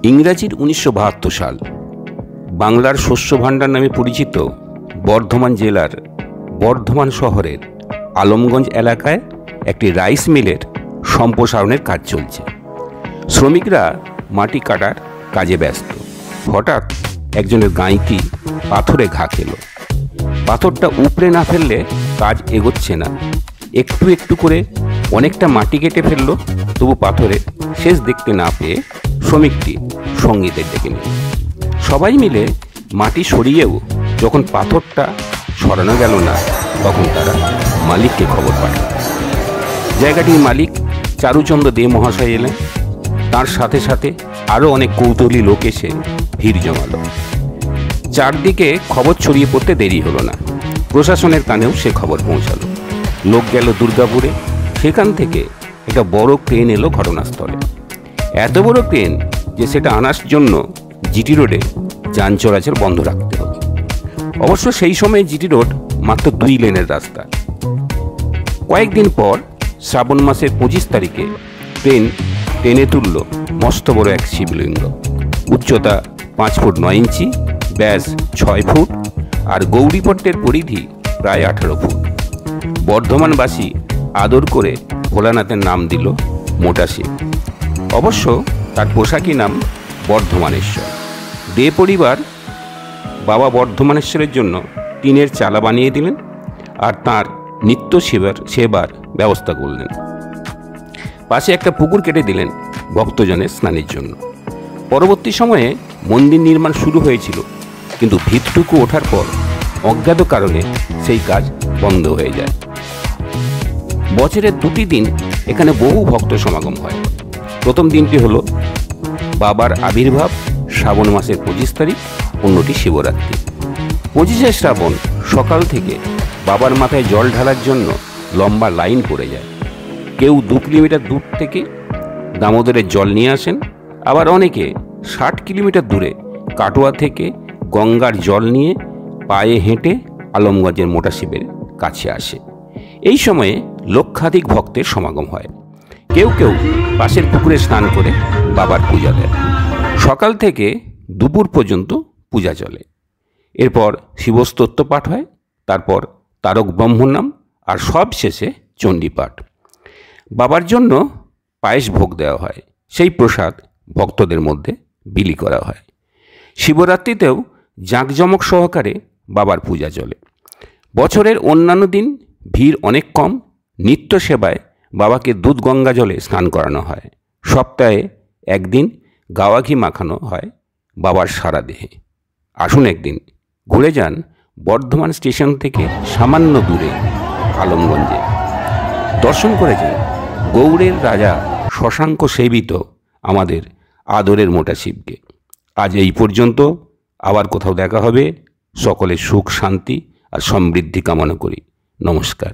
ইংরাজির 1972 সাল বাংলার শস্য ভাণ্ডার নামে পরিচিত বর্ধমান জেলার বর্ধমান শহরের আলমগঞ্জ এলাকায় একটি রাইস মিলের সম্প্রসারণের কাজ চলছে। শ্রমিকরা মাটি কাটার কাজে ব্যস্ত। হঠাৎ একজনের গাঁইতি পাথরে ঘা খেল। পাথরটা উপড়ে না ফেললে কাজ এগোচ্ছে না। একটু একটু করে অনেকটা মাটি কেটে ফেলল, তবু পাথরে শেষ দেখতে না পেয়ে শ্রমিকটি সঙ্গীদের ডেকে নিল। সবাই মিলে মাটি সরিয়েও যখন পাথরটা সরানো গেল না, তখন তারা মালিককে খবর পাঠাল। জায়গাটির মালিক চারুচন্দ্র দে মহাশয় এলেন। তার সাথে সাথে আরও অনেক কৌতূহলী লোক এসে ভিড় জমালো। চারদিকে খবর ছড়িয়ে পড়তে দেরি হলো না। প্রশাসনের কানেও সে খবর পৌঁছালো। লোক গেল দুর্গাপুরে। সেখান থেকে একটা বড় ক্রেন এলো ঘটনাস্থলে। এত বড় ক্রেন যে সেটা আনার জন্য জিটি রোডে যান চলাচল বন্ধ রাখতে হবে। অবশ্য সেই সময় জিটি রোড মাত্র 2 লেনের রাস্তা। কয়েকদিন পর শ্রাবণ মাসের 25 তারিখে ট্রেন টেনে তুলল মস্ত বড় এক শিবলিঙ্গ। উচ্চতা 5 ফুট 9 ইঞ্চি, ব্যাস 6 ফুট, আর গৌরীপট্টের পরিধি প্রায় 18 ফুট। বর্ধমানবাসী আদর করে ভোলানাথের নাম দিল মোটা শিব। অবশ্য তার পোশাকি নাম বর্ধমানেশ্বর। দে পরিবার বাবা বর্ধমানেশ্বরের জন্য টিনের চালা বানিয়ে দিলেন আর তার নিত্য সেবার ব্যবস্থা করলেন। পাশে একটা পুকুর কেটে দিলেন ভক্তজনের স্নানের জন্য। পরবর্তী সময়ে মন্দির নির্মাণ শুরু হয়েছিল, কিন্তু ভিতটুকু ওঠার পর অজ্ঞাত কারণে সেই কাজ বন্ধ হয়ে যায়। বছরের 2টি দিন এখানে বহু ভক্ত সমাগম হয়। প্রথম দিনটি হলো বাবার আবির্ভাব, শ্রাবণ মাসের 25 তারিখ, অন্যটি শিবরাত্রি। 25শে শ্রাবণ সকাল থেকে বাবার মাথায় জল ঢালার জন্য লম্বা লাইন পড়ে যায়। কেউ 2 কিলোমিটার দূর থেকে দামোদরের জল নিয়ে আসেন, আবার অনেকে 60 কিলোমিটার দূরে কাটোয়া থেকে গঙ্গার জল নিয়ে পায়ে হেঁটে আলমগঞ্জের মোটা শিবের কাছে আসে। এই সময়ে লক্ষাধিক ভক্তের সমাগম হয়। কেউ কেউ পাশের পুকুরে স্নান করে বাবার পূজা দেয়। সকাল থেকে দুপুর পর্যন্ত পূজা চলে। এরপর শিবস্তোত্র পাঠ হয়, তারপর তারক ব্রহ্মনাম, আর সব শেষে চণ্ডীপাঠ। বাবার জন্য পায়েস ভোগ দেওয়া হয়। সেই প্রসাদ ভক্তদের মধ্যে বিলি করা হয়। শিবরাত্রিতেও জাঁকজমক সহকারে বাবার পূজা চলে। বছরের অন্যান্য দিন ভিড় অনেক কম। নিত্য সেবায় বাবাকে দুধ গঙ্গা জলে স্নান করানো হয়। সপ্তাহে একদিন গাওয়া ঘি মাখানো হয় বাবার সারা দেহে। আসুন একদিন ঘুরে যান বর্ধমান স্টেশন থেকে সামান্য দূরে আলমগঞ্জে। দর্শন করে যান গৌড়ের রাজা শশাঙ্ক সেবিত আমাদের আদরের মোটা শিবকে। আজ এই পর্যন্ত। আবার কোথাও দেখা হবে। সকলের সুখ শান্তি আর সমৃদ্ধি কামনা করি। নমস্কার।